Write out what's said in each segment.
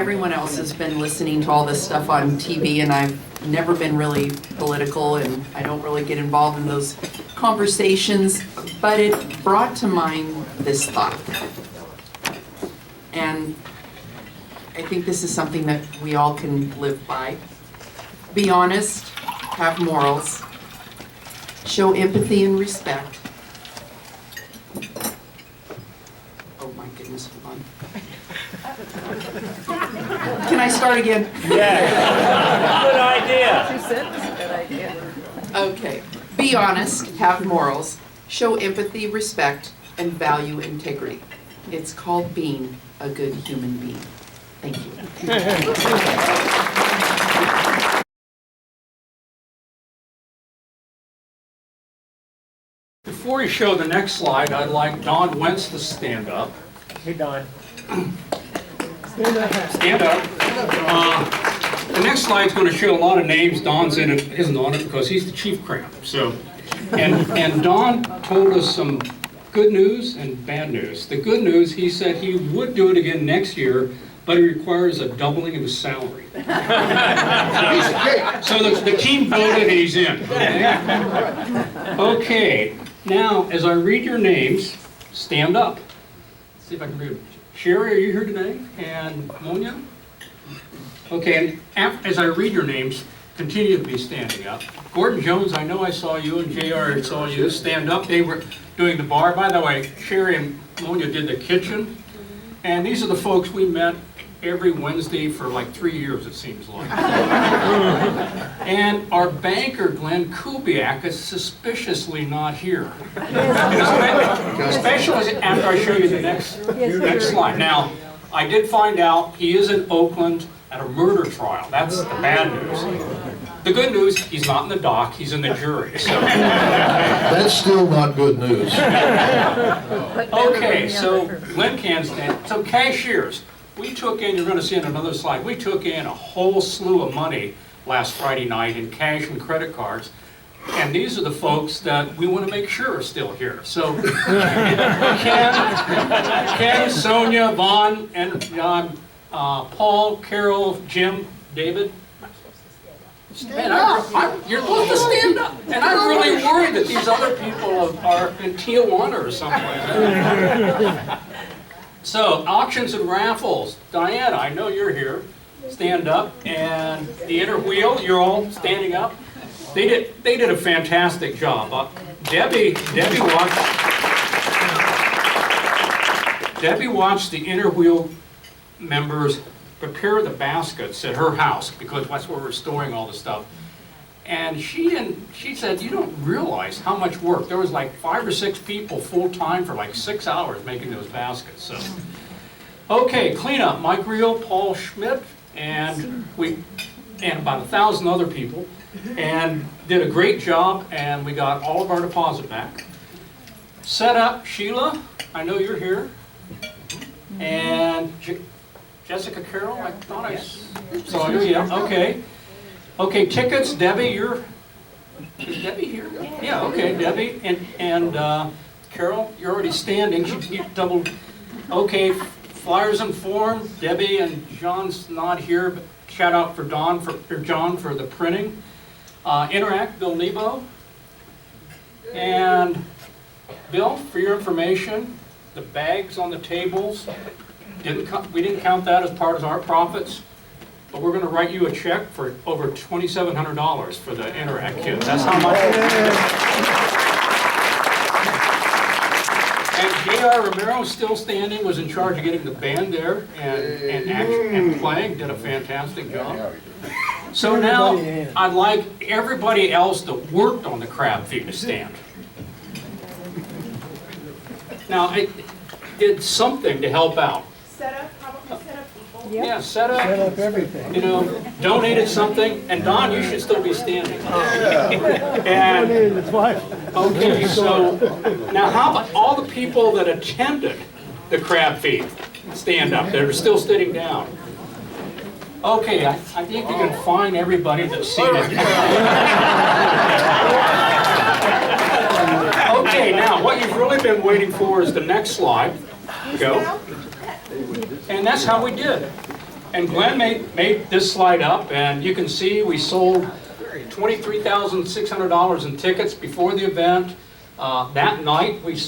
Everyone else has been listening to all this stuff on TV, and I've never been really political, and I don't really get involved in those conversations, but it brought to mind this thought. And I think this is something that we all can live by. Be honest, have morals, show empathy and respect. Oh my goodness, hold on. Can I start again? Yeah. Good idea. She said it's a good idea. Okay. Be honest, have morals, show empathy, respect, and value integrity. It's called being a good human being. Thank you. Before you show the next slide, I'd like Don Wentz to stand up. Hey, Don. Stand up. The next slide's going to show a lot of names. Don's isn't on it because he's the chief cramp. So, and Don told us some good news and bad news. The good news, he said he would do it again next year, but it requires a doubling of his salary. So the team voted and he's in. Okay, now as I read your names, stand up. Let's see if I can read them. Sherry, are you here today? And Monia? Okay, and as I read your names, continue to be standing up. Gordon Jones, I know I saw you, and JR, I saw you. Stand up. They were doing the bar. By the way, Sherry and Monia did the kitchen. And these are the folks we met every Wednesday for like 3 years, it seems like. And our banker, Glenn Kubiak, is suspiciously not here. Especially after I show you the next slide. Now, I did find out he is in Oakland at a murder trial. That's the bad news. The good news, he's not in the dock, he's in the jury. So. That's still not good news. Okay, so Glenn can stand. So cashiers. We took in, you're going to see in another slide, we took in a whole slew of money last Friday night in cash and credit cards. And these are the folks that we want to make sure are still here. So Ken, Sonia, Vaughn, and John, Paul, Carol, Jim, David. Man, you're supposed to stand up. And I'm really worried that these other people are in Tijuana or someplace. So, auctions and raffles. Diana, I know you're here. Stand up. And the inner wheel, you're all standing up. They did a fantastic job. Debbie watched the inner wheel members prepare the baskets at her house because that's where we're storing all the stuff. And she said, you don't realize how much work. There was like 5 or 6 people full time for like 6 hours making those baskets. So, okay, cleanup. Mike Reel, Paul Schmidt, and about 1,000 other people, and did a great job. And we got all of our deposit back. Set up, Sheila. I know you're here. And Jessica Carroll. I thought I saw you. Yeah. Okay. Okay, tickets, Debbie, is Debbie here? Yeah, okay, Debbie, and Carol, you're already standing, you doubled. Okay, flyers and form, Debbie and John's not here, but shout out for John for the printing. Interact, Bill Nebo. And Bill, for your information, the bags on the tables, we didn't count that as part of our profits. But we're going to write you a check for over $2,700 for the Interact kits. That's how much. And J.R. Romero, still standing, was in charge of getting the band there and playing. Did a fantastic job. So now I'd like everybody else that worked on the crab feed to stand. Now I did something to help out. Set up, how about we set up people? Yeah, set up everything. You know, donated something, and Don, you should still be standing. And okay, so now how about all the people that attended the crab feed stand up? They're still sitting down. Okay, I think you can find everybody that's seated. Okay, now what you've really been waiting for is the next slide. Go. And that's how we did. And Glenn made this slide up, and you can see we sold $23,600 in tickets before the event. That night, we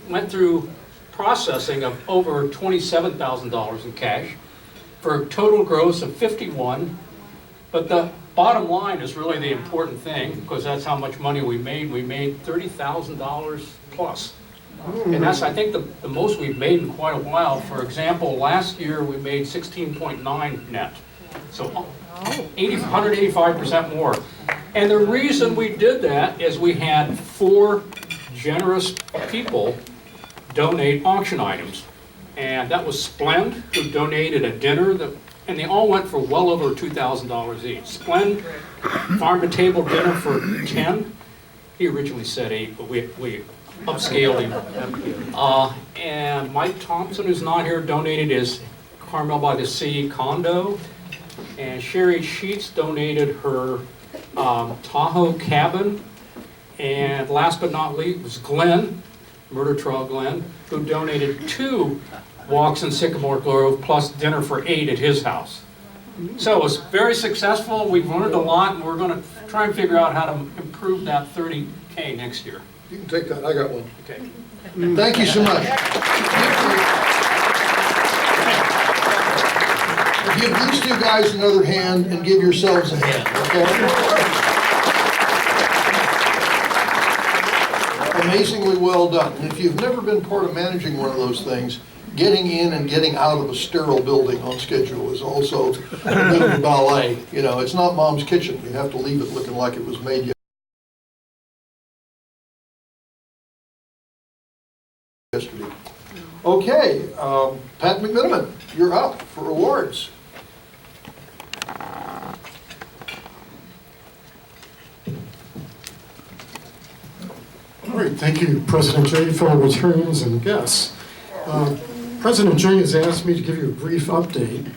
went through processing of over $27,000 in cash for a total gross of 51. But the bottom line is really the important thing, because that's how much money we made. We made $30,000 plus. And that's, I think, the most we've made in quite a while. For example, last year we made 16.9 net. So 185% more. And the reason we did that is we had 4 generous people donate auction items. And that was Splend, who donated a dinner, and they all went for well over $2,000 each. Splend, farm-to-table dinner for 10. He originally said 8, but we upscaled him. And Mike Thompson, who's not here, donated his Carmel by the Sea condo. And Sherry Sheets donated her Tahoe cabin. And last but not least was Glenn, Murder Trial Glenn, who donated 2 walks in Sycamore Grove plus dinner for 8 at his house. So it was very successful. We've learned a lot, and we're going to try and figure out how to improve that 30K next year. You can take that, I got one. Okay. Thank you so much. Give these 2 guys another hand and give yourselves a hand, okay? Amazingly well done. And if you've never been part of managing one of those things, getting in and getting out of a sterile building on schedule is also a bit of a ballet. You know, it's not mom's kitchen. You have to leave it looking like it was made yesterday. Okay, Pat McMiniman, you're up for awards. All right, thank you, President Jay, fellow returns and guests. President Jay has asked me to give you a brief update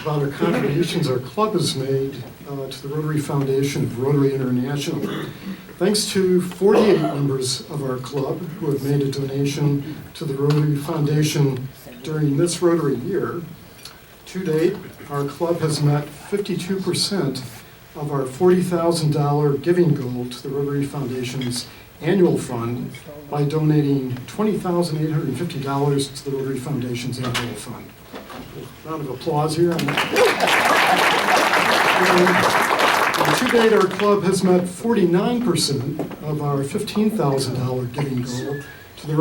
about our contributions our club has made to the Rotary Foundation of Rotary International. Thanks to 48 members of our club who have made a donation to the Rotary Foundation during this Rotary year, to date, our club has met 52% of our $40,000 giving goal to the Rotary Foundation's annual fund by donating $20,850 to the Rotary Foundation's annual fund. Round of applause here. And to date, our club has met 49% of our $15,000 giving goal to the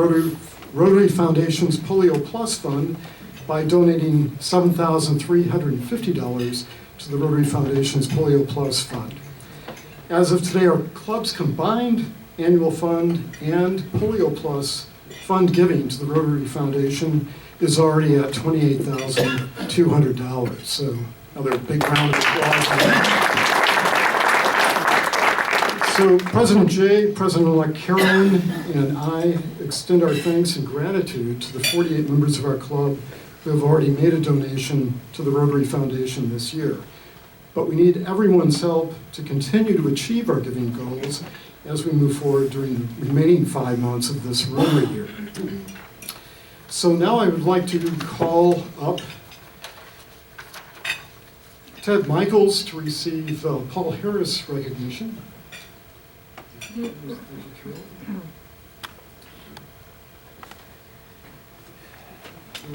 Rotary Foundation's Polio Plus fund by donating $7,350 to the Rotary Foundation's Polio Plus fund. As of today, our club's combined annual fund and Polio Plus fund giving to the Rotary Foundation is already at $28,200. So another big round of applause. So President Jay, President-elect Carolyn, and I extend our thanks and gratitude to the 48 members of our club who have already made a donation to the Rotary Foundation this year. But we need everyone's help to continue to achieve our giving goals as we move forward during the remaining 5 months of this Rotary year. So now I would like to call up Ted Michaels to receive Paul Harris recognition. We're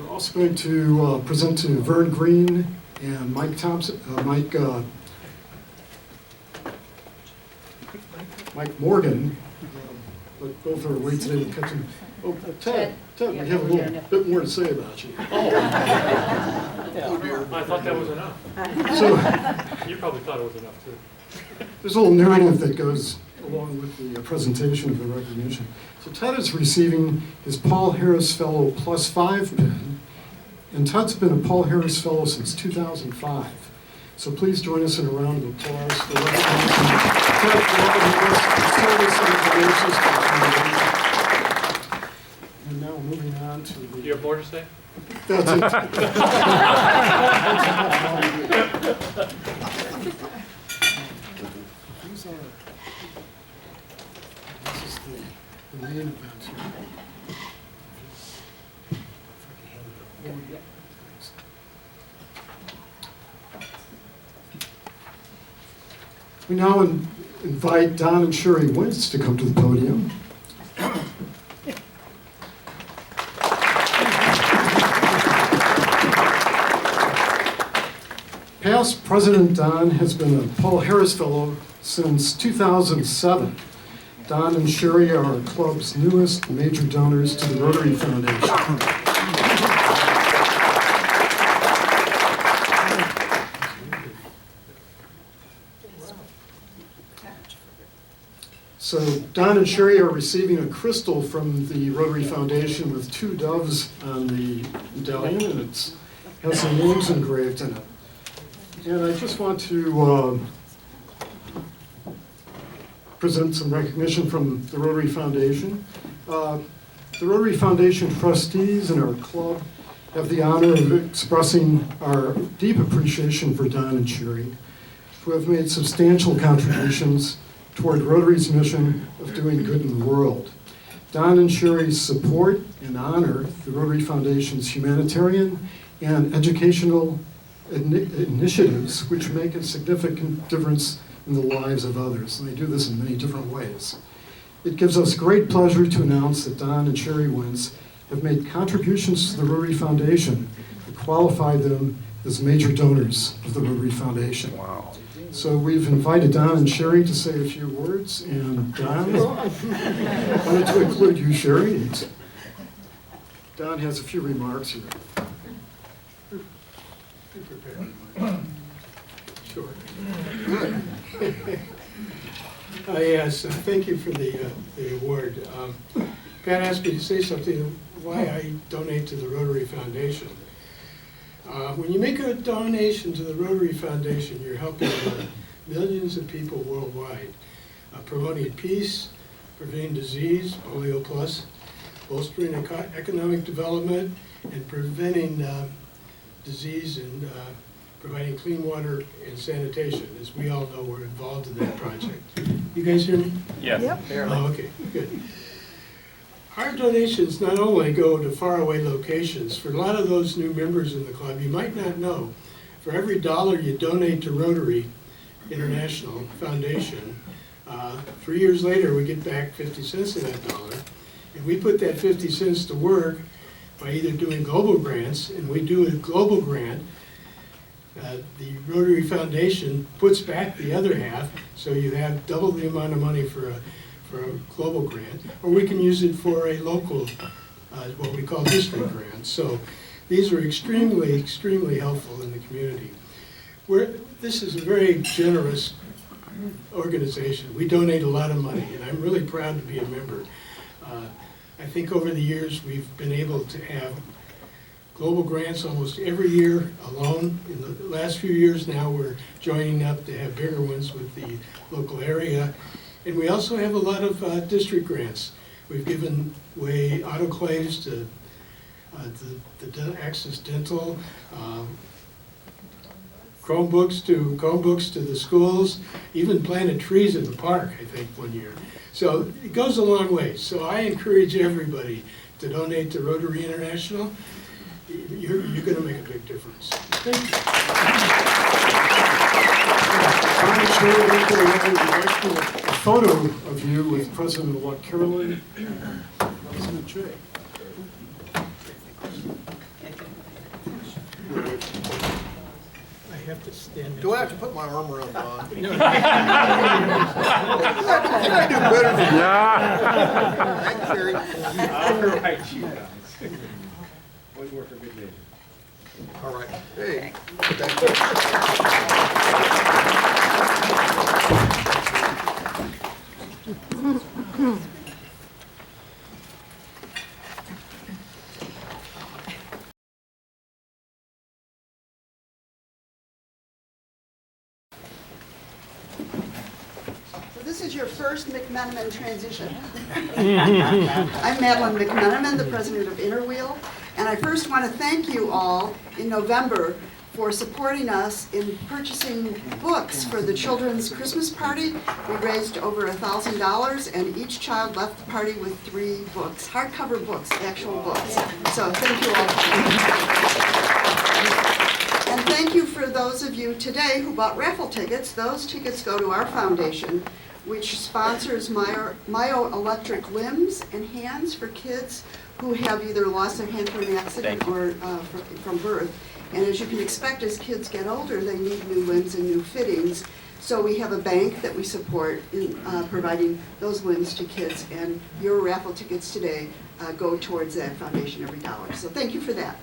also going to present to Vern Green and Mike Thompson, Mike Morgan, but both are away today. We'll catch them. Oh, Ted, we have a little bit more to say about you. I thought that was enough. So You probably thought it was enough too. there's a little narrative that goes along with the presentation of the recognition. So Ted is receiving his Paul Harris Fellow +5 pin, and Ted's been a Paul Harris Fellow since 2005. So please join us in a round of applause for recognizing Ted for all of his service and donations to the foundation. And now moving on to the... You have more to say? That's it. These are... This is the main event here. Thanks. We now invite Don and Sherry Wentz to come to the podium. Past President Don has been a Paul Harris Fellow since 2007. Don and Sherry are our club's newest major donors to the Rotary Foundation. So Don and Sherry are receiving a crystal from the Rotary Foundation with 2 doves on the medallion, and it has their names engraved in it. And I just want to present some recognition from the Rotary Foundation. The Rotary Foundation trustees and our club have the honor of expressing our deep appreciation for Don and Sherry, who have made substantial contributions toward Rotary's mission of doing good in the world. Don and Sherry's support and honor the Rotary Foundation's humanitarian and educational initiatives which make a significant difference in the lives of others. And they do this in many different ways. It gives us great pleasure to announce that Don and Sherry Wentz have made contributions to the Rotary Foundation that qualify them as major donors of the Rotary Foundation. Wow. So we've invited Don and Sherry to say a few words, and Don, I wanted to include you, Sherry. And Don has a few remarks here. Be prepared. Sure. Yes, thank you for the award. Pat asked me to say something why I donate to the Rotary Foundation. When you make a donation to the Rotary Foundation, you're helping millions of people worldwide, promoting peace, preventing disease, polio plus, bolstering economic development, and preventing disease and providing clean water and sanitation. As we all know, we're involved in that project. You guys hear me? Yes. Oh, okay, good. Our donations not only go to faraway locations. For a lot of those new members in the club, you might not know, for every $1 you donate to Rotary International Foundation, 3 years later we get back 50 cents of that dollar. And we put that 50 cents to work by either doing global grants, and we do a global grant. The Rotary Foundation puts back the other half, so you have double the amount of money for a global grant, or we can use it for a local, what we call district grants. So these are extremely, extremely helpful in the community. This is a very generous organization. We donate a lot of money, and I'm really proud to be a member. I think over the years we've been able to have global grants almost every year alone. In the last few years now, we're joining up to have bigger ones with the local area. And we also have a lot of district grants. We've given away autoclaves to the Access Dental, Chromebooks to the schools, even planted trees in the park, I think, one year. So it goes a long way. So I encourage everybody to donate to Rotary International. You're going to make a big difference. Thank you. I'm sure that we have a photo of you with President-elect Carolyn and President Jay. I have to stand. Do I have to put my arm around Don? No. Can I do better than that? Thanks, Sherry. All right, you guys. Always work for good measure. All right. Hey. So this is your first McMenamin transition. I'm Madeline McMenamin, the president of Interwheel, and I first want to thank you all in November for supporting us in purchasing books for the children's Christmas party. We raised over $1,000, and each child left the party with 3 books, hardcover books, actual books. So thank you all. And thank you for those of you today who bought raffle tickets. Those tickets go to our foundation, which sponsors myoelectric limbs and hands for kids who have either lost their hand from an accident or from birth. And as you can expect, as kids get older, they need new limbs and new fittings. So we have a bank that we support in providing those limbs to kids, and your raffle tickets today go towards that foundation every dollar. So thank you for that.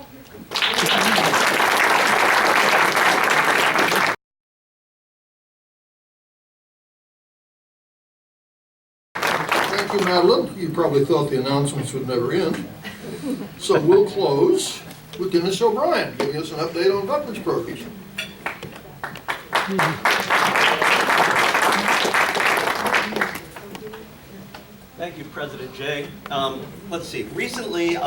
Thank you, Madeline. You probably thought the announcements would never end. So we'll close with Dennis O'Brien giving us an update on veterans programs. Thank you, President Jay. Let's see. Recently,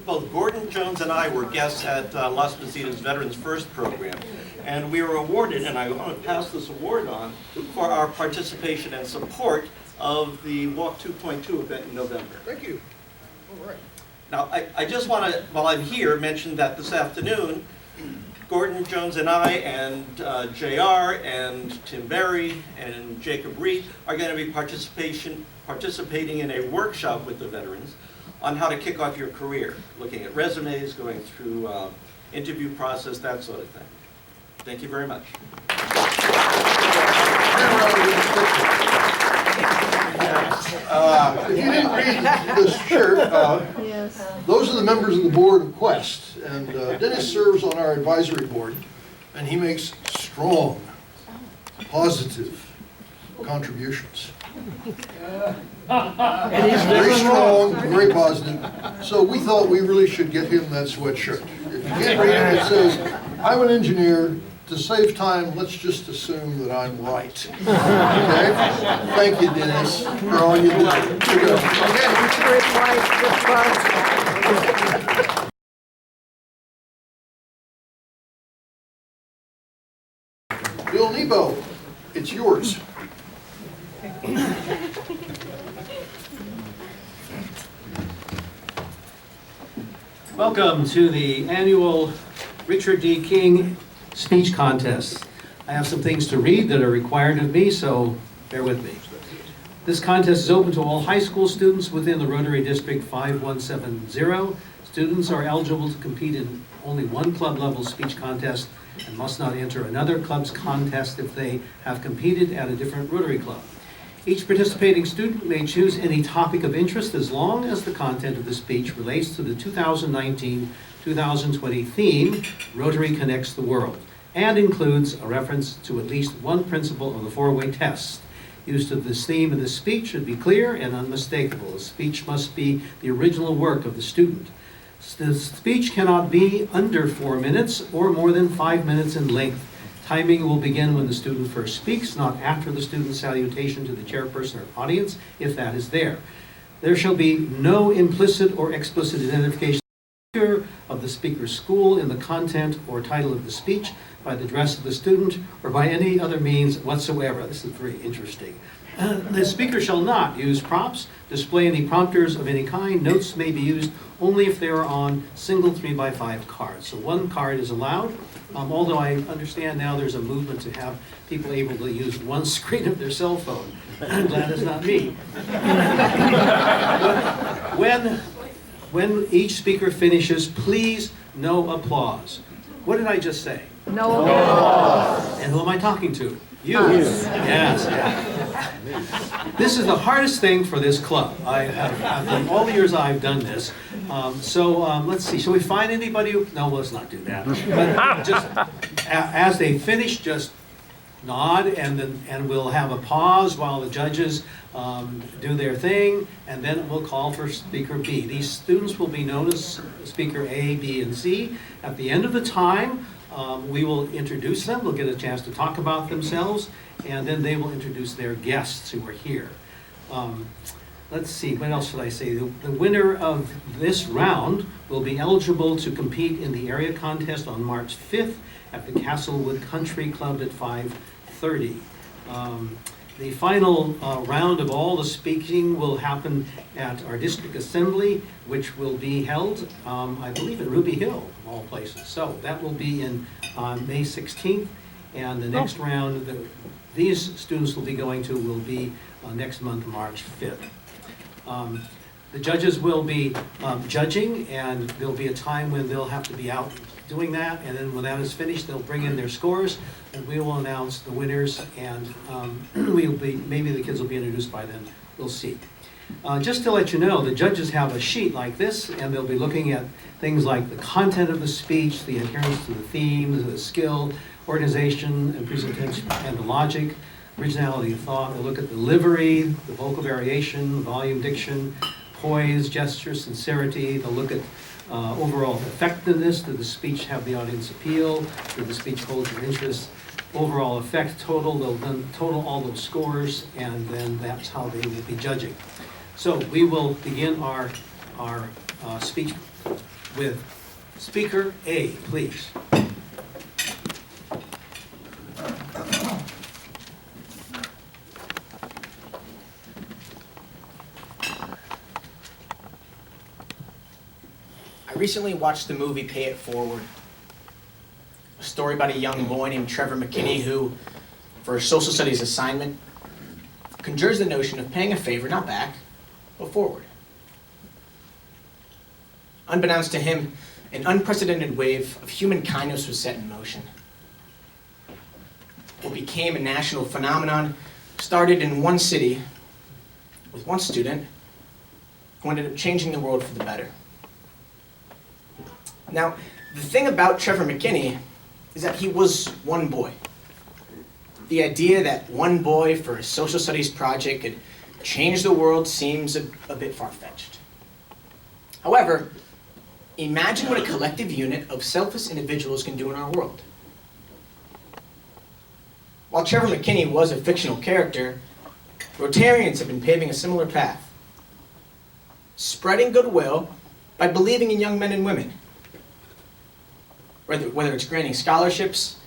both Gordon Jones and I were guests at Las Positas Veterans First program, and we were awarded, and I want to pass this award on, for our participation and support of the Walk 2.2 event in November. Thank you. All right. Now, I just want to, while I'm here, mention that this afternoon, Gordon Jones and I and JR and Tim Berry and Jacob Reed are going to be participating in a workshop with the veterans on how to kick off your career, looking at resumes, going through interview process, that sort of thing. Thank you very much. If you didn't read this shirt, those are the members of the board of Quest, and Dennis serves on our advisory board, and he makes strong, positive contributions. Very strong, very positive. So we thought we really should get him that sweatshirt. If you can't read it, it says, "I'm an engineer. To save time, let's just assume that I'm right." Okay? Thank you, Dennis, for all you do. Here you go. Bill Nebo, it's yours. Welcome to the annual Richard D. King Speech Contest. I have some things to read that are required of me, so bear with me. This contest is open to all high school students within the Rotary District 5170. Students are eligible to compete in only one club-level speech contest and must not enter another club's contest if they have competed at a different Rotary Club. Each participating student may choose any topic of interest as long as the content of the speech relates to the 2019-2020 theme, Rotary Connects the World, and includes a reference to at least one principle of the four-way test. Use of this theme in the speech should be clear and unmistakable. The speech must be the original work of the student. The speech cannot be under 4 minutes or more than 5 minutes in length. Timing will begin when the student first speaks, not after the student's salutation to the chairperson or audience, if that is there. There shall be no implicit or explicit identification of the speaker's school in the content or title of the speech, by the dress of the student, or by any other means whatsoever. This is very interesting. The speaker shall not use props, display any prompters of any kind. Notes may be used only if they are on single 3x5 cards. So one card is allowed, although I understand now there's a movement to have people able to use one screen of their cell phone. I'm glad it's not me. When each speaker finishes, please, no applause. What did I just say? No. And who am I talking to? You. Yes. Yeah. This is the hardest thing for this club. In all the years I've done this. Let's see. Shall we find anybody who? No, let's not do that. But just as they finish, just nod, and we'll have a pause while the judges do their thing, and then we'll call for speaker B. These students will be known as speaker A, B, and C. At the end of the time, we will introduce them. They'll get a chance to talk about themselves, and then they will introduce their guests who are here. Let's see, what else should I say? The winner of this round will be eligible to compete in the area contest on March 5th at the Castlewood Country Club at 5:30. The final round of all the speaking will happen at our district assembly, which will be held, I believe, in Ruby Hill, of all places. So that will be in May 16th, and the next round that these students will be going to will be next month, March 5th. The judges will be judging, and there'll be a time when they'll have to be out doing that, and then when that is finished, they'll bring in their scores, and we will announce the winners, and maybe the kids will be introduced by then. We'll see. Just to let you know, the judges have a sheet like this, and they'll be looking at things like the content of the speech, the adherence to the themes, the skill, organization, and presentation, and the logic, originality of thought. They'll look at the delivery, the vocal variation, volume, diction, poise, gesture, sincerity. They'll look at overall effectiveness. Did the speech have the audience appeal? Did the speech hold your interest? Overall effect total. They'll then total all those scores, and then that's how they will be judging. So we will begin our speech with Speaker A, please. I recently watched the movie Pay It Forward, a story about a young boy named Trevor McKinney who, for a social studies assignment, conjures the notion of paying a favor not back, but forward. Unbeknownst to him, an unprecedented wave of human kindness was set in motion. What became a national phenomenon started in one city with one student who ended up changing the world for the better. Now, the thing about Trevor McKinney is that he was one boy. The idea that one boy for a social studies project could change the world seems a bit far-fetched. However, imagine what a collective unit of selfless individuals can do in our world. While Trevor McKinney was a fictional character, Rotarians have been paving a similar path, spreading goodwill by believing in young men and women. Whether it's granting scholarships,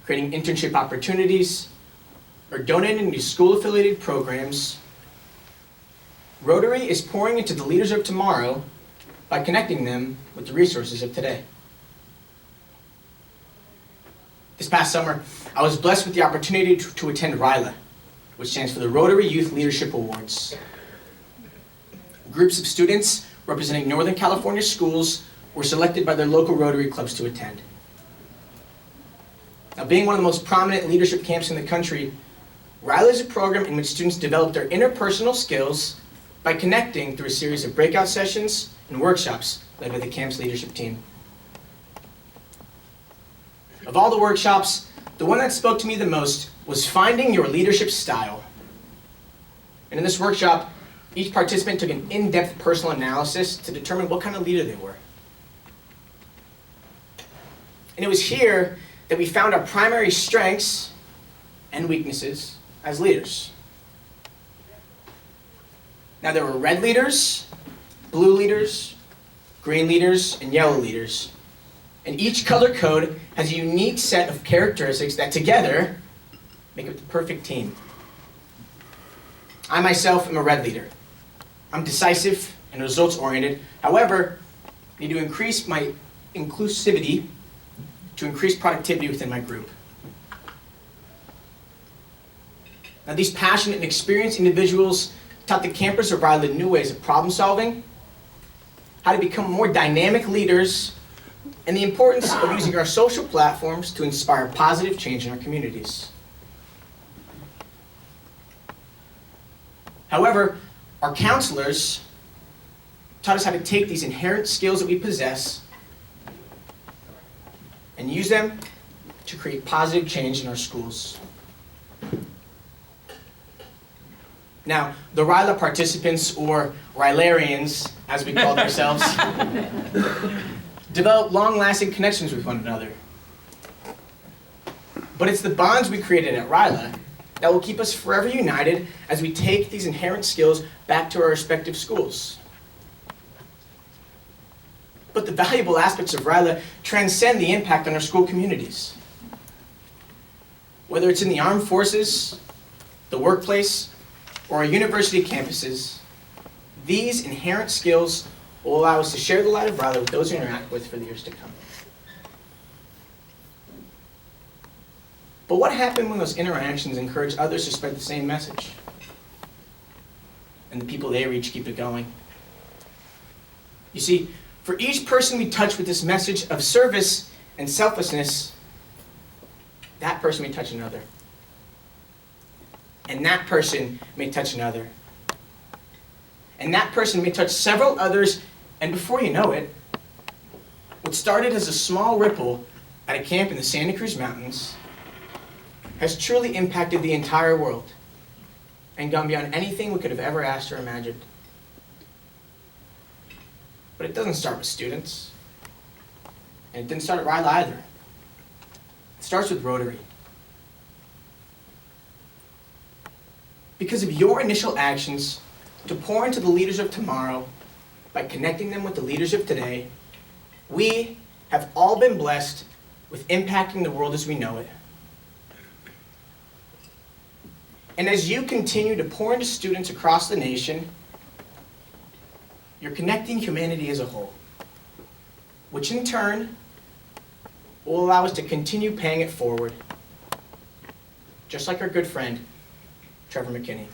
creating internship opportunities, or donating to school-affiliated programs, Rotary is pouring into the leaders of tomorrow by connecting them with the resources of today. This past summer, I was blessed with the opportunity to attend RYLA, which stands for the Rotary Youth Leadership Awards. Groups of students representing Northern California schools were selected by their local Rotary clubs to attend. Now, being one of the most prominent leadership camps in the country, RYLA is a program in which students develop their interpersonal skills by connecting through a series of breakout sessions and workshops led by the camp's leadership team. Of all the workshops, the one that spoke to me the most was finding your leadership style. And in this workshop, each participant took an in-depth personal analysis to determine what kind of leader they were. And it was here that we found our primary strengths and weaknesses as leaders. Now, there were red leaders, blue leaders, green leaders, and yellow leaders. And each color code has a unique set of characteristics that together make up the perfect team. I myself am a red leader. I'm decisive and results-oriented. However, I need to increase my inclusivity to increase productivity within my group. Now, these passionate and experienced individuals taught the campers of RYLA new ways of problem solving, how to become more dynamic leaders, and the importance of using our social platforms to inspire positive change in our communities. However, our counselors taught us how to take these inherent skills that we possess and use them to create positive change in our schools. Now, the RYLA participants, or RYLarians, as we called ourselves, develop long-lasting connections with one another. But it's the bonds we created at RYLA that will keep us forever united as we take these inherent skills back to our respective schools. But the valuable aspects of RYLA transcend the impact on our school communities. Whether it's in the armed forces, the workplace, or our university campuses, these inherent skills will allow us to share the light of brother with those we interact with for the years to come. But what happened when those interactions encourage others to spread the same message? And the people they reach keep it going. You see, for each person we touch with this message of service and selflessness, that person may touch another. And that person may touch another. And that person may touch several others, and before you know it, what started as a small ripple at a camp in the Santa Cruz Mountains has truly impacted the entire world and gone beyond anything we could have ever asked or imagined. But it doesn't start with students. And it didn't start at Ryle either. It starts with Rotary. Because of your initial actions to pour into the leaders of tomorrow by connecting them with the leaders of today, we have all been blessed with impacting the world as we know it. And as you continue to pour into students across the nation, you're connecting humanity as a whole, which in turn will allow us to continue paying it forward, just like our good friend, Trevor McKinney.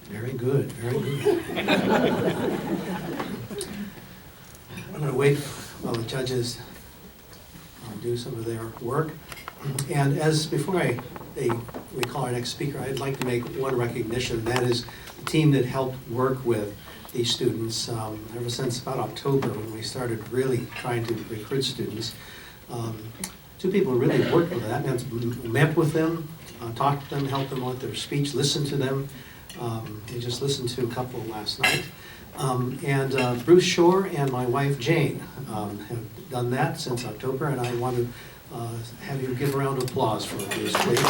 Very good, very good. I'm going to wait while the judges do some of their work. And before we call our next speaker, I'd like to make one recognition, and that is the team that helped work with these students ever since about October when we started really trying to recruit students. Two people really worked with that, and met with them, talked to them, helped them with their speech, listened to them. We just listened to a couple last night. And Bruce Shore and my wife Jane have done that since October, and I want to have you give a round of applause for Bruce, please.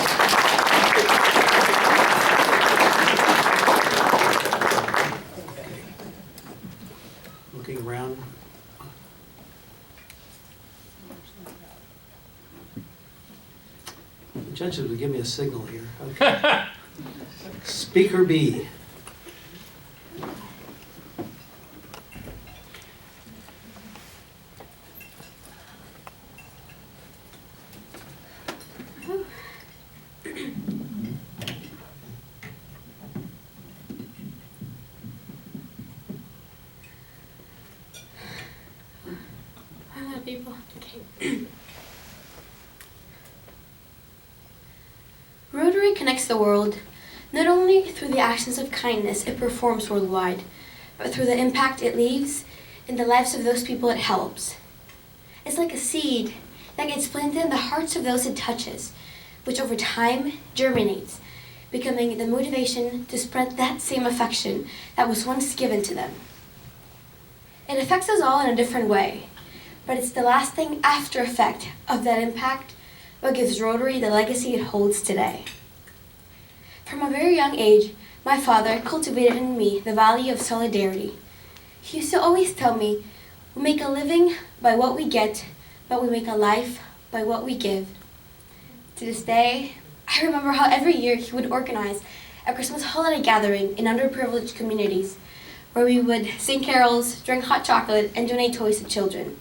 Looking around. The judges would give me a signal here. Okay. Speaker B. Hello, people. Okay. Rotary connects the world not only through the actions of kindness it performs worldwide, but through the impact it leaves in the lives of those people it helps. It's like a seed that gets planted in the hearts of those it touches, which over time germinates, becoming the motivation to spread that same affection that was once given to them. It affects us all in a different way, but it's the lasting after effect of that impact what gives Rotary the legacy it holds today. From a very young age, my father cultivated in me the value of solidarity. He used to always tell me, we make a living by what we get, but we make a life by what we give. To this day, I remember how every year he would organize a Christmas holiday gathering in underprivileged communities, where we would sing carols, drink hot chocolate, and donate toys to children.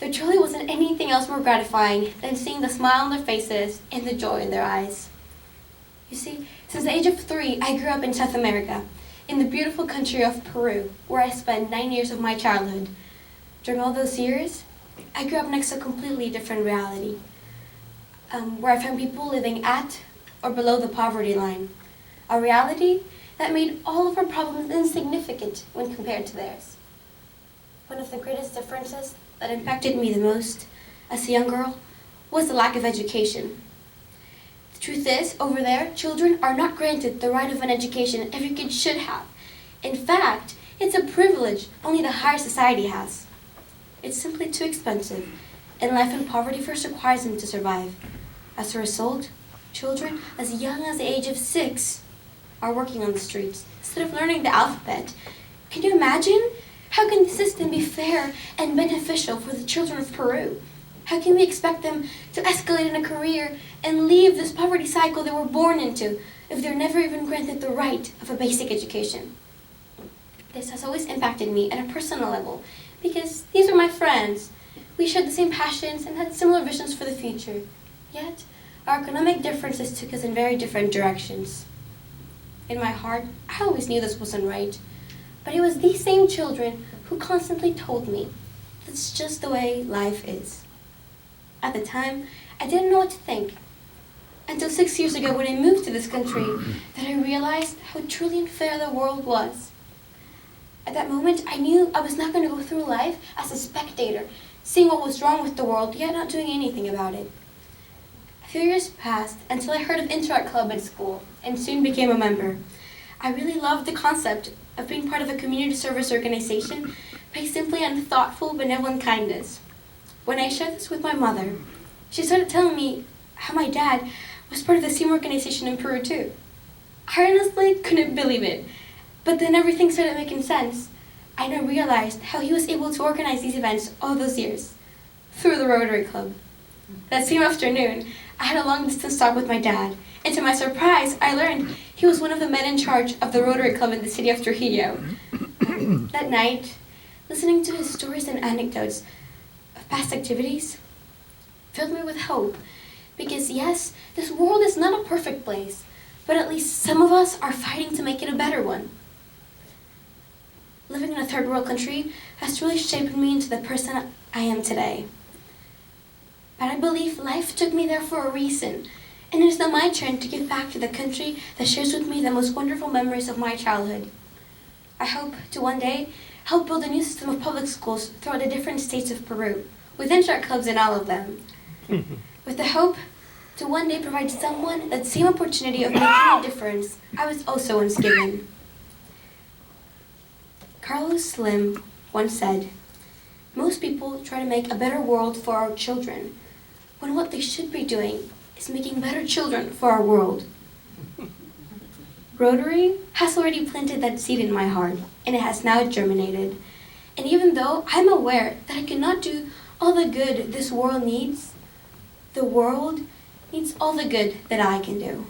There truly wasn't anything else more gratifying than seeing the smile on their faces and the joy in their eyes. You see, since the age of 3, I grew up in South America, in the beautiful country of Peru, where I spent 9 years of my childhood. During all those years, I grew up next to a completely different reality, where I found people living at or below the poverty line, a reality that made all of our problems insignificant when compared to theirs. One of the greatest differences that impacted me the most as a young girl was the lack of education. The truth is, over there, children are not granted the right of an education every kid should have. In fact, it's a privilege only the higher society has. It's simply too expensive, and life in poverty first requires them to survive. As a result, children as young as the age of 6 are working on the streets instead of learning the alphabet. Can you imagine? How can the system be fair and beneficial for the children of Peru? How can we expect them to escalate in a career and leave this poverty cycle they were born into if they're never even granted the right of a basic education? This has always impacted me at a personal level because these are my friends. We shared the same passions and had similar visions for the future. Yet, our economic differences took us in very different directions. In my heart, I always knew this wasn't right. But it was these same children who constantly told me that's just the way life is. At the time, I didn't know what to think. Until 6 years ago when I moved to this country, that I realized how truly unfair the world was. At that moment, I knew I was not going to go through life as a spectator, seeing what was wrong with the world, yet not doing anything about it. A few years passed until I heard of Interact Club at school and soon became a member. I really loved the concept of being part of a community service organization based simply on thoughtful, benevolent kindness. When I shared this with my mother, she started telling me how my dad was part of the same organization in Peru too. I honestly couldn't believe it, but then everything started making sense. I now realized how he was able to organize these events all those years, through the Rotary Club. That same afternoon, I had a long-distance talk with my dad, and to my surprise, I learned he was one of the men in charge of the Rotary Club in the city of Trujillo. That night, listening to his stories and anecdotes of past activities filled me with hope, because yes, this world is not a perfect place, but at least some of us are fighting to make it a better one. Living in a third world country has really shaped me into the person I am today. But I believe life took me there for a reason, and it is now my turn to give back to the country that shares with me the most wonderful memories of my childhood. I hope to one day help build a new system of public schools throughout the different states of Peru, with interact clubs in all of them. With the hope to one day provide someone that same opportunity of making a difference I was also once given. Carlos Slim once said, "Most people try to make a better world for our children, when what they should be doing is making better children for our world." Rotary has already planted that seed in my heart, and it has now germinated. And even though I'm aware that I cannot do all the good this world needs, the world needs all the good that I can do.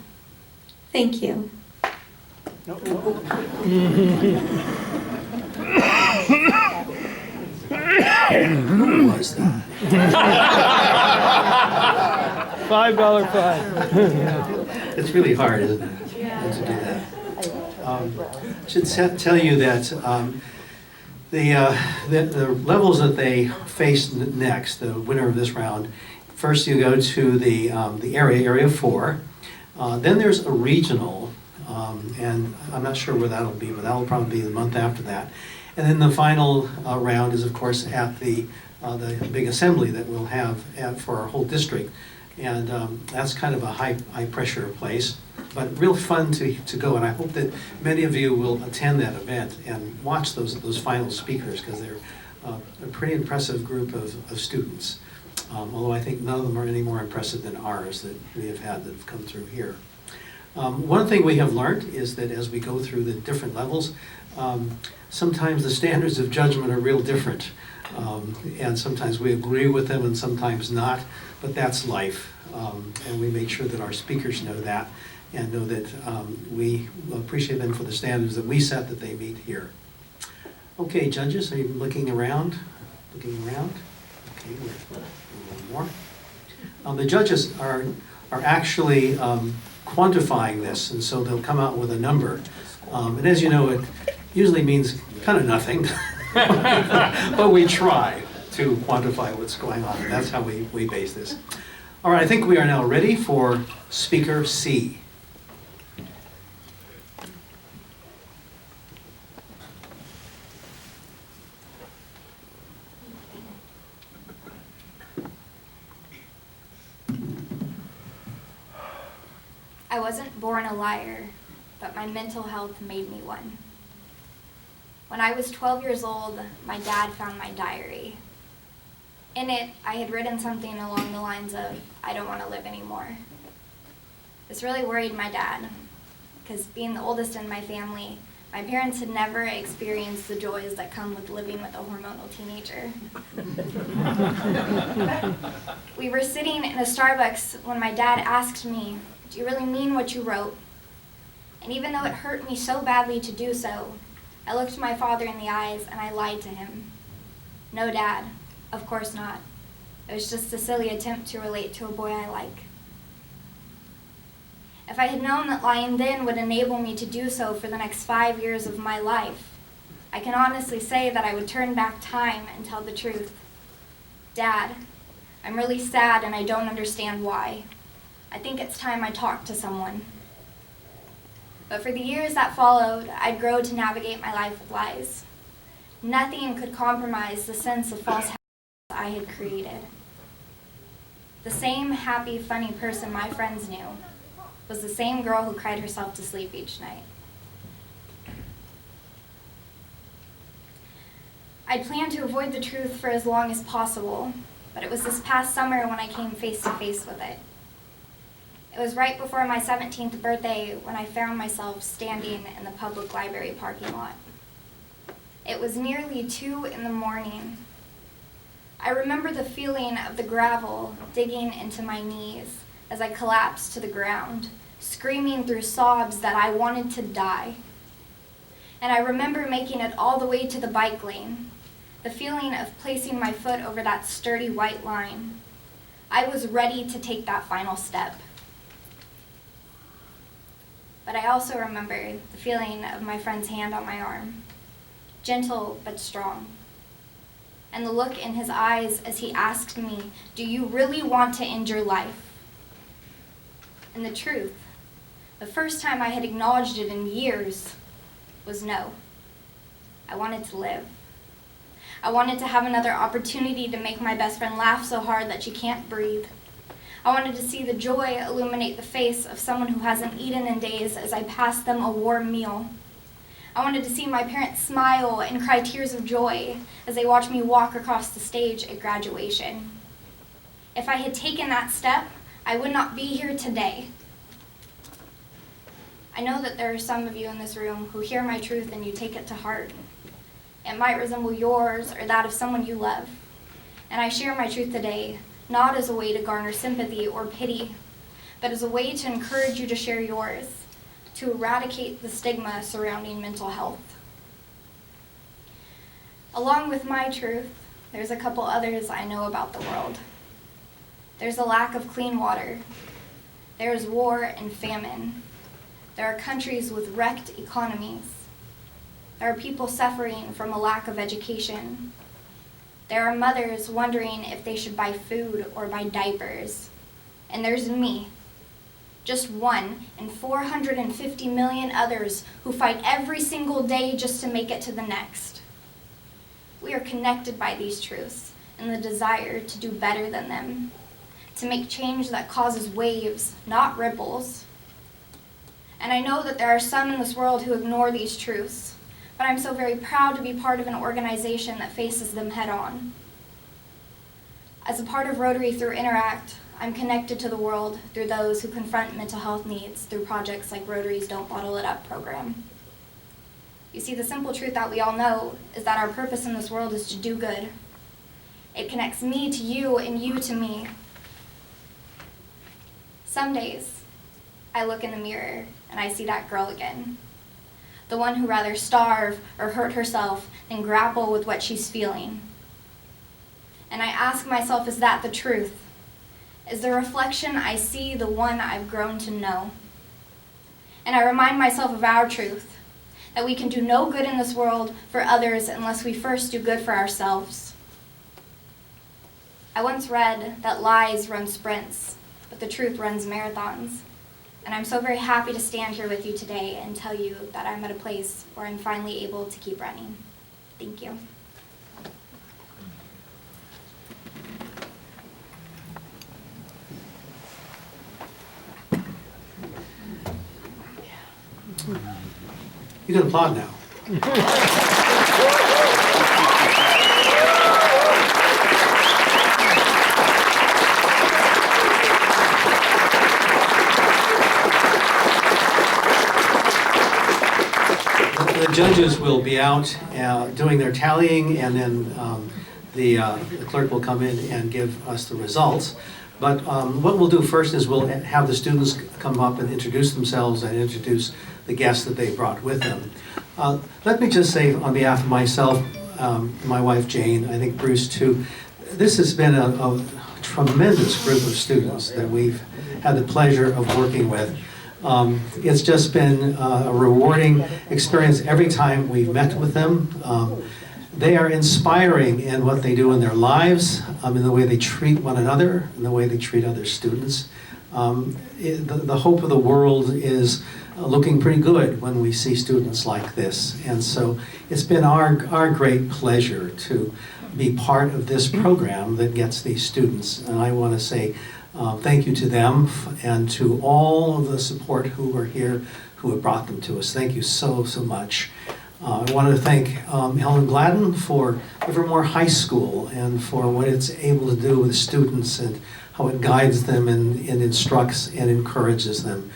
Thank you. Who was that? $5 fine. It's really hard, isn't it, to do that? I should tell you that the levels that they face next, the winner of this round, first you go to the area 4. Then there's a regional, and I'm not sure where that'll be, but that'll probably be the month after that. And then the final round is, of course, at the big assembly that we'll have for our whole district. And that's kind of a high pressure place, but real fun to go. And I hope that many of you will attend that event and watch those final speakers, because they're a pretty impressive group of students. Although I think none of them are any more impressive than ours that we have had that have come through here. One thing we have learned is that as we go through the different levels, sometimes the standards of judgment are real different. And sometimes we agree with them and sometimes not, but that's life. And we make sure that our speakers know that and know that we appreciate them for the standards that we set that they meet here. Okay, judges, are you looking around? Looking around? Okay, one more. The judges are actually quantifying this, and so they'll come out with a number. And as you know, it usually means kind of nothing, but we try to quantify what's going on, and that's how we base this. All right, I think we are now ready for Speaker C. I wasn't born a liar, but my mental health made me one. When I was 12 years old, my dad found my diary. In it, I had written something along the lines of, "I don't want to live anymore." This really worried my dad. because being the oldest in my family, my parents had never experienced the joys that come with living with a hormonal teenager. We were sitting in a Starbucks when my dad asked me, "Do you really mean what you wrote?" And even though it hurt me so badly to do so, I looked my father in the eyes and I lied to him. "No, Dad, of course not. It was just a silly attempt to relate to a boy I like." If I had known that lying then would enable me to do so for the next 5 years of my life, I can honestly say that I would turn back time and tell the truth. "Dad, I'm really sad and I don't understand why. I think it's time I talk to someone." But for the years that followed, I'd grow to navigate my life with lies. Nothing could compromise the sense of false happiness I had created. The same happy, funny person my friends knew was the same girl who cried herself to sleep each night. I'd planned to avoid the truth for as long as possible, but it was this past summer when I came face to face with it. It was right before my 17th birthday when I found myself standing in the public library parking lot. It was nearly 2 a.m. I remember the feeling of the gravel digging into my knees as I collapsed to the ground, screaming through sobs that I wanted to die. And I remember making it all the way to the bike lane, the feeling of placing my foot over that sturdy white line. I was ready to take that final step. But I also remember the feeling of my friend's hand on my arm, gentle but strong, and the look in his eyes as he asked me, "Do you really want to end your life?" And the truth, the first time I had acknowledged it in years, was no. I wanted to live. I wanted to have another opportunity to make my best friend laugh so hard that she can't breathe. I wanted to see the joy illuminate the face of someone who hasn't eaten in days as I passed them a warm meal. I wanted to see my parents smile and cry tears of joy as they watched me walk across the stage at graduation. If I had taken that step, I would not be here today. I know that there are some of you in this room who hear my truth and you take it to heart. It might resemble yours or that of someone you love. And I share my truth today, not as a way to garner sympathy or pity, but as a way to encourage you to share yours, to eradicate the stigma surrounding mental health. Along with my truth, there's a couple others I know about the world. There's a lack of clean water. There's war and famine. There are countries with wrecked economies. There are people suffering from a lack of education. There are mothers wondering if they should buy food or buy diapers. And there's me, just one in 450 million others who fight every single day just to make it to the next. We are connected by these truths and the desire to do better than them, to make change that causes waves, not ripples. And I know that there are some in this world who ignore these truths, but I'm so very proud to be part of an organization that faces them head on. As a part of Rotary through Interact, I'm connected to the world through those who confront mental health needs through projects like Rotary's Don't Bottle It Up program. You see, the simple truth that we all know is that our purpose in this world is to do good. It connects me to you and you to me. Some days, I look in the mirror and I see that girl again. The one who rather starve or hurt herself than grapple with what she's feeling. And I ask myself, is that the truth? Is the reflection I see the one I've grown to know? And I remind myself of our truth, that we can do no good in this world for others unless we first do good for ourselves. I once read that lies run sprints, but the truth runs marathons. And I'm so very happy to stand here with you today and tell you that I'm at a place where I'm finally able to keep running. Thank you. You can applaud now. judges will be out doing their tallying, and then the clerk will come in and give us the results. But what we'll do first is we'll have the students come up and introduce themselves and introduce the guests that they brought with them. Let me just say on behalf of myself, my wife Jane, I think Bruce too, this has been a tremendous group of students that we've had the pleasure of working with. It's just been a rewarding experience every time we've met with them. They are inspiring in what they do in their lives, in the way they treat one another, in the way they treat other students. The hope of the world is looking pretty good when we see students like this. And so it's been our great pleasure to be part of this program that gets these students. And I want to say thank you to them and to all of the support who are here, who have brought them to us. Thank you so, so much. I want to thank Helen Gladden for Livermore High School and for what it's able to do with students and how it guides them and instructs and encourages them.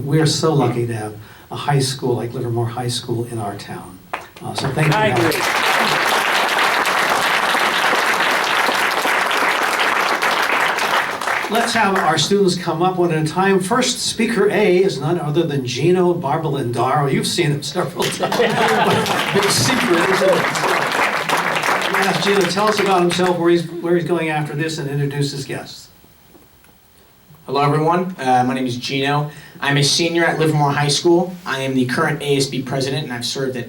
We are so lucky to have a high school like Livermore High School in our town. So thank you. Helen. Let's have our students come up one at a time. First, speaker A is none other than Gino Barbalandaro. You've seen him several times. Big secret, isn't it? Ask Gino, tell us about himself, where he's going after this, and introduce his guests. Hello everyone, my name is Gino. I'm a senior at Livermore High School. I am the current ASB president, and I've served at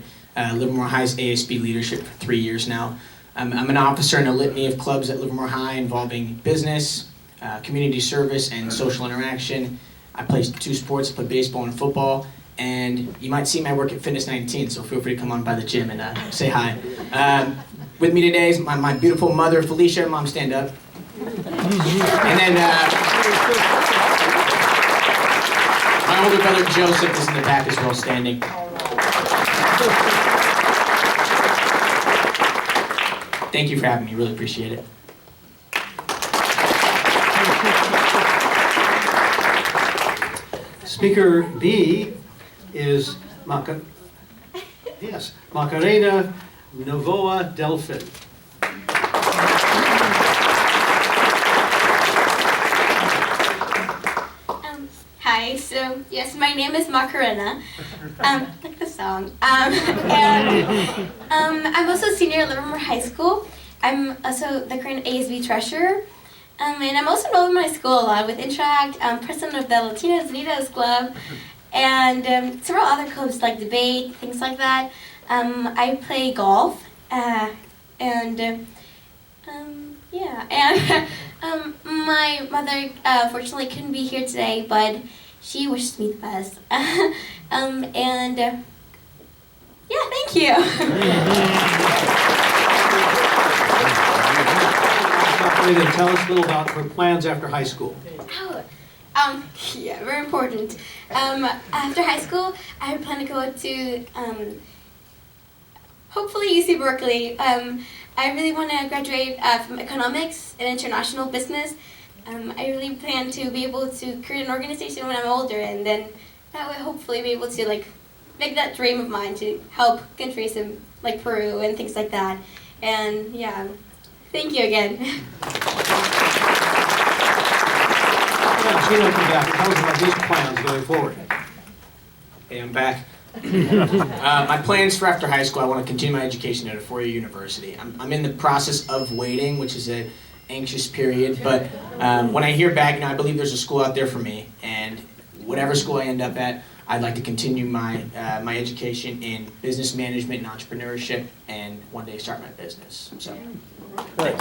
Livermore High's ASB leadership for 3 years now. I'm an officer in a litany of clubs at Livermore High involving business, community service, and social interaction. I play 2 sports, I play baseball and football, and you might see my work at Fitness 19, so feel free to come on by the gym and say hi. With me today is my beautiful mother, Felicia. Mom, stand up. And then my older brother, Joseph, is in the back as well, standing. Thank you for having me, really appreciate it. Speaker B is Macarena Novoa Delphin. Hi, so yes, my name is Macarena, like the song, and I'm also a senior at Livermore High School. I'm also the current ASB treasurer, and I'm also involved in my school a lot with Interact, president of the Latinos Unidos Club, and several other clubs like debate, things like that. I play golf, my mother fortunately couldn't be here today, but she wishes me the best. Thank you. Tell us a little about her plans after high school. Very important. After high school, I plan to go to hopefully UC Berkeley. I really want to graduate from economics and international business. I really plan to be able to create an organization when I'm older, and then that way hopefully be able to make that dream of mine to help countries like Peru and things like that. And yeah, thank you again. Gino, come back and tell us about these plans going forward. Hey, I'm back. My plans for after high school, I want to continue my education at a 4-year university. I'm in the process of waiting, which is an anxious period, but when I hear back, I believe there's a school out there for me, and whatever school I end up at, I'd like to continue my education in business management and entrepreneurship, and one day start my business. So. Great.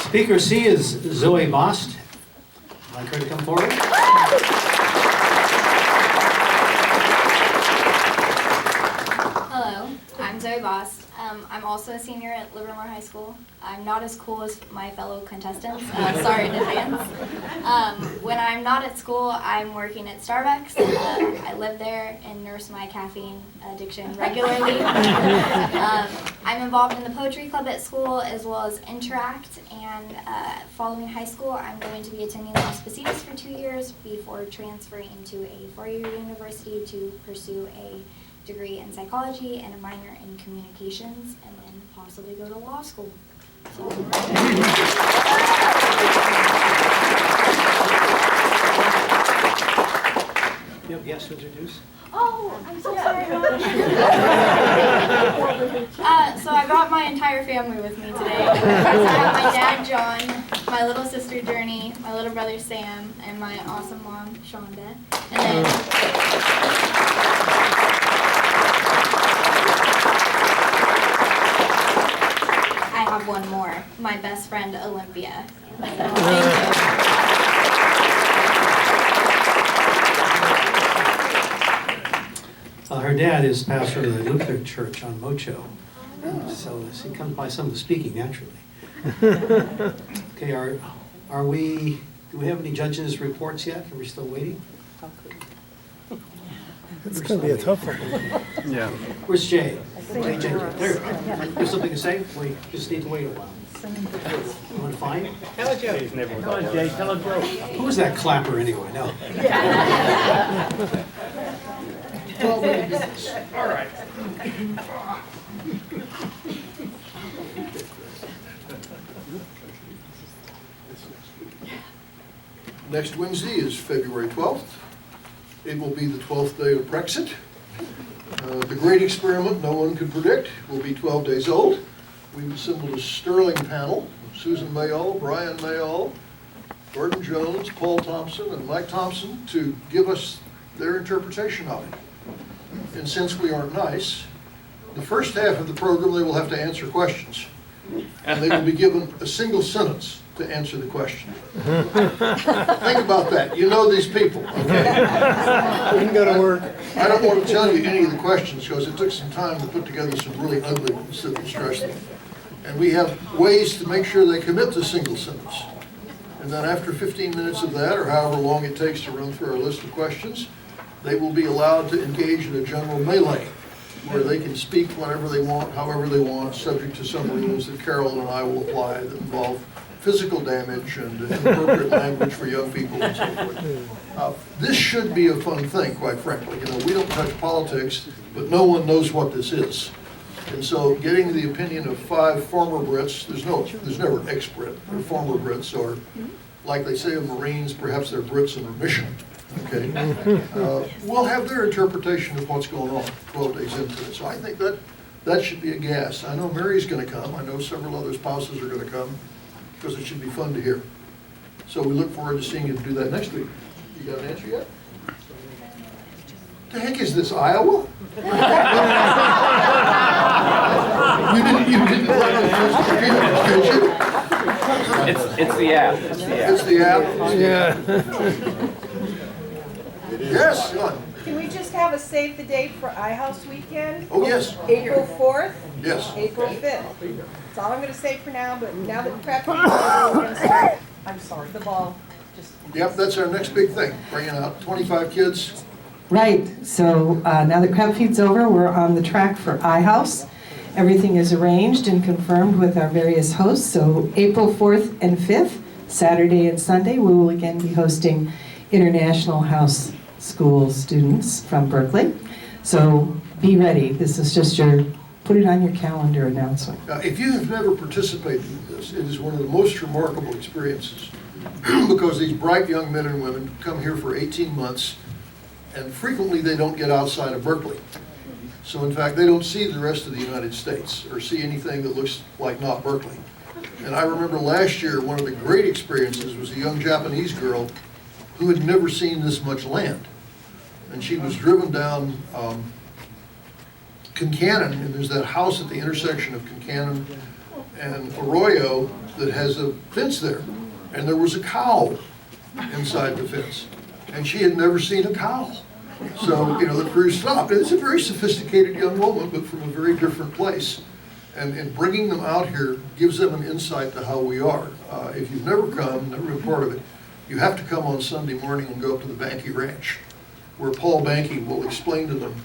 Speaker C is Zoe Bost. I'd like her to come forward. Hello, I'm Zoe Bost. I'm also a senior at Livermore High School. I'm not as cool as my fellow contestants. Sorry in advance. When I'm not at school, I'm working at Starbucks. I live there and nurse my caffeine addiction regularly. I'm involved in the poetry club at school as well as Interact. And following high school, I'm going to be attending Las Positas for 2 years before transferring to a four-year university to pursue a degree in psychology and a minor in communications, and then possibly go to law school. So. You have guests to introduce? Oh, I'm so sorry, Mom. So I brought my entire family with me today. So I got my dad, John, my little sister, Journey, my little brother, Sam, and my awesome mom, Shonda. And then I have one more, my best friend, Olympia. Thank you. Her dad is pastor of the Lutheran Church on Mocho, so she comes by some of the speaking naturally. Okay, do we have any judges' reports yet? Are we still waiting? It's going to be a tough one. Yeah. Where's Jay? Hey, Jay, there you go. You have something to say? We just need to wait a while. You want to find? Tell a joke. Come on, Jay, tell a joke. Who was that clapper anyway? No. All right. Next Wednesday is February 12th. It will be the 12th day of Brexit. The great experiment no one could predict will be 12 days old. We've assembled a sterling panel: Susan Mayall, Brian Mayall, Gordon Jones, Paul Thompson, and Mike Thompson, to give us their interpretation of it. And since we aren't nice, the first half of the program they will have to answer questions. And they will be given a single sentence to answer the question. Think about that. You know these people, okay? We can go to work. I don't want to tell you any of the questions because it took some time to put together some really ugly ones that will stress them. And we have ways to make sure they commit to single sentence. And then after 15 minutes of that, or however long it takes to run through our list of questions, they will be allowed to engage in a general melee, where they can speak whenever they want, however they want, subject to some rules that Carol and I will apply that involve physical damage and inappropriate language for young people and so forth. This should be a fun thing, quite frankly. You know, we don't touch politics, but no one knows what this is. And so getting the opinion of 5 former Brits, there's never an ex-Brit, they're former Brits, or like they say of Marines, perhaps they're Brits in remission. Okay, we'll have their interpretation of what's going on 12 days into it. So I think that should be a gas. I know Mary's going to come. I know several other spouses are going to come because it should be fun to hear. So we look forward to seeing you do that next week. You got an answer yet? The heck is this, Iowa? You didn't write on the first did you? It's the app. It's the app? Yeah. Yes, John. Can we just have a save the date for iHouse weekend? Oh, yes. April 4th, Yes. April 5th. That's all I'm gonna say for now, but now that the prep meeting's over, we're gonna start, I'm sorry, the ball, just. Yep, that's our next big thing, bringing out 25 kids. Right, so now that crab feed's over, we're on the track for iHouse. Everything is arranged and confirmed with our various hosts, so April 4th and 5th, Saturday and Sunday, we will again be hosting International House School students from Berkeley. So be ready, this is just put it on your calendar announcement. If you have never participated in this, it is one of the most remarkable experiences because these bright young men and women come here for 18 months and frequently they don't get outside of Berkeley. So in fact, they don't see the rest of the United States or see anything that looks like not Berkeley. And I remember last year, one of the great experiences was a young Japanese girl who had never seen this much land. And she was driven down Concannon, and there's that house at the intersection of Concannon and Arroyo that has a fence there. And there was a cow inside the fence. And she had never seen a cow. So, you know, the crew stopped. And it's a very sophisticated young woman, but from a very different place. And bringing them out here gives them an insight to how we are. If you've never come, never been part of it, you have to come on Sunday morning and go up to the Banky Ranch, where Paul Banky will explain to them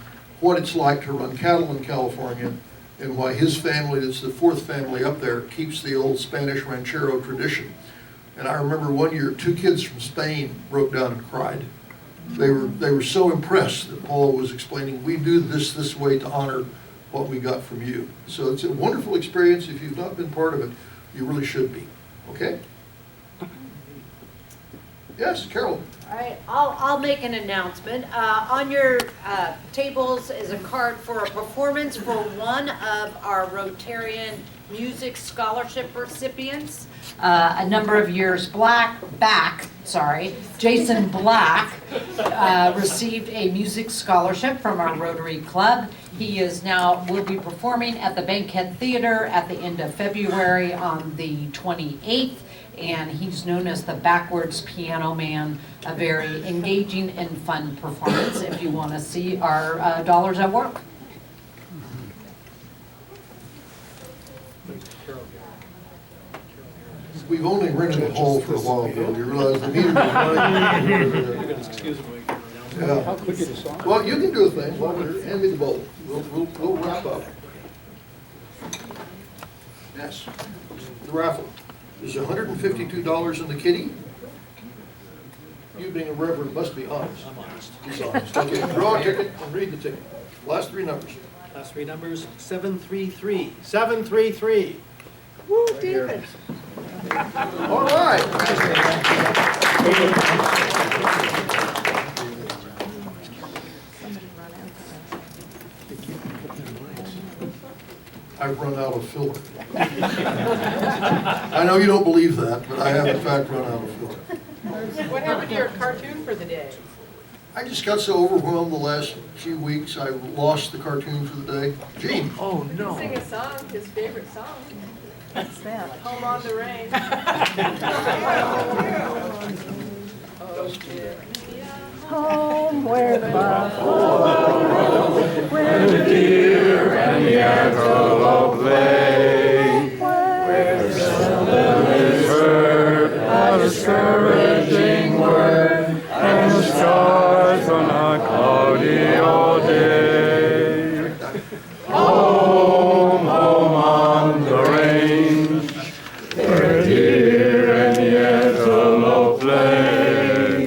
what it's like to run cattle in California and why his family, that's the fourth family up there, keeps the old Spanish ranchero tradition. And I remember one year, 2 kids from Spain broke down and cried. They were so impressed that Paul was explaining, we do this way to honor what we got from you. So it's a wonderful experience. If you've not been part of it, you really should be. Okay? Yes, Carol. All right, I'll make an announcement. On your tables is a card for a performance for one of our Rotarian Music Scholarship recipients. A number of years back, Jason Black received a music scholarship from our Rotary Club. He will be performing at the Bankhead Theater at the end of February on the 28th. And he's known as the Backwards Piano Man, a very engaging and fun performance if you want to see our dollars at work. We've only rented a hall for a while, Bill. You realize the meter is running. Excuse me. Yeah. Well, you can do a thing. Well, hand me the bowl. We'll wrap up. Yes. The raffle. There's $152 in the kitty. You being a reverend must be honest. I'm honest. He's honest. Okay, draw a ticket and read the ticket. Last 3 numbers. Last 3 numbers, 733. 733. Woo, David. All right. I've run out of filler. I know you don't believe that, but I have in fact run out of filler. What happened to your cartoon for the day? I just got so overwhelmed the last few weeks, I lost the cartoon for the day. Gene. Oh, no. Sing a song, his favorite song. What's that? Home on the Range. Home where the buffalo, where the deer and the antelope lay, where the seldom is heard a discouraging word, and the stars on a cloudy all day. Home, home on the range, where deer and the antelope lay,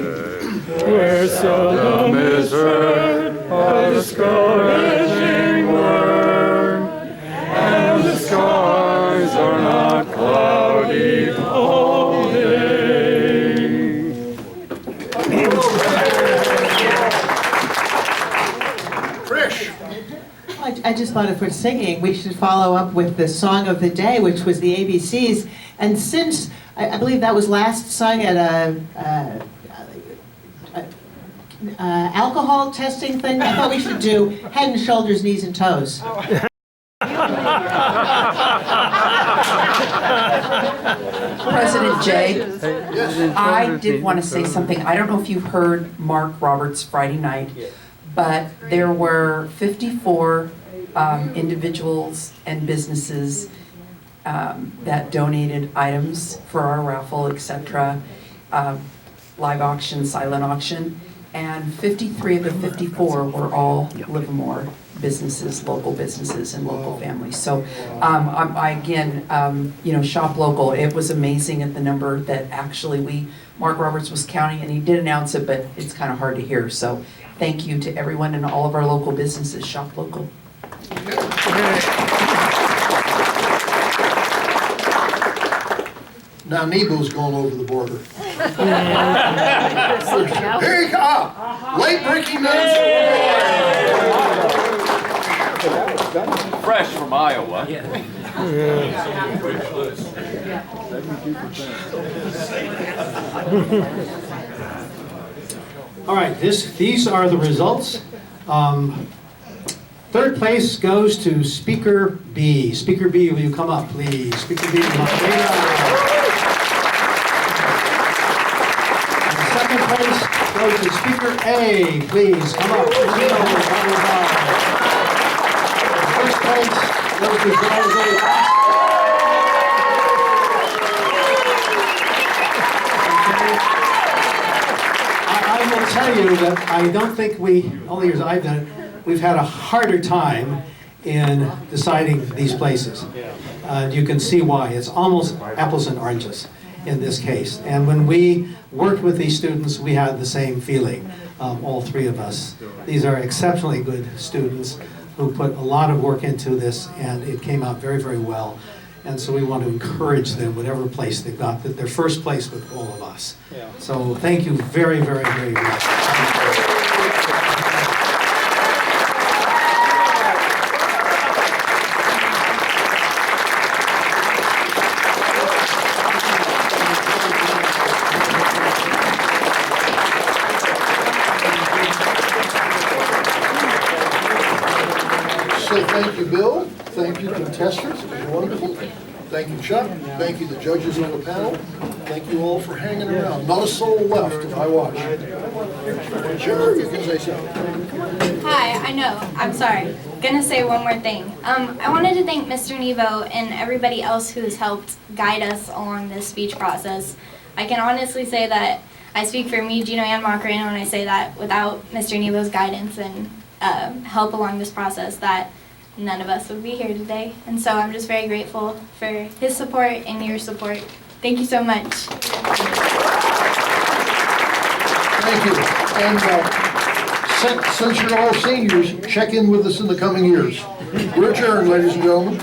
where seldom is heard a discouraging word, and the skies are not cloudy all day. Trish. I just thought if we're singing, we should follow up with the song of the day, which was the ABCs. And since, I believe that was last sung at a alcohol testing thing, I thought we should do head and shoulders, knees and toes. President Jay, I did want to say something. I don't know if you heard Mark Roberts Friday night, but there were 54 individuals and businesses that donated items for our raffle, etc. Live auction, silent auction, and 53 of the 54 were all Livermore businesses, local businesses and local families. So I again, shop local. It was amazing at the number that actually Mark Roberts was counting, and he did announce it, but it's kind of hard to hear. So thank you to everyone in all of our local businesses, shop local. Now Nebo's going over the border. Here he comes. Late breaking news. Fresh from Iowa. All right, these are the results. Third place goes to Speaker B. Speaker B, will you come up, please? Speaker B, come up. And second place goes to Speaker A. Please come up. First place Thank you very, very much. I will tell you that I don't think all the years I've done it, we've had a harder time in deciding these places. You can see why. It's almost apples and oranges in this case. And when we worked with these students, we had the same feeling, all three of us. These are exceptionally good students who put a lot of work into this, and it came out very, very well. And so we want to encourage them, whatever place they got, that their first place with all of us. So thank you very, very, very much. Say thank you, Bill. Thank you, contestants. It was wonderful. Thank you, Chuck. Thank you, the judges on the panel. Thank you all for hanging around. Not a soul left if I watch. Sure, you can say something. Hi, I know. I'm sorry. Gonna say one more thing. I wanted to thank Mr. Nevo and everybody else who's helped guide us along this speech process. I can honestly say that I speak for me, Gino, and Macarena when I say that without Mr. Nevo's guidance and help along this process, that none of us would be here today. And so I'm just very grateful for his support and your support. Thank you so much. Thank you. And since you're all seniors, check in with us in the coming years. We're adjourned, ladies and gentlemen.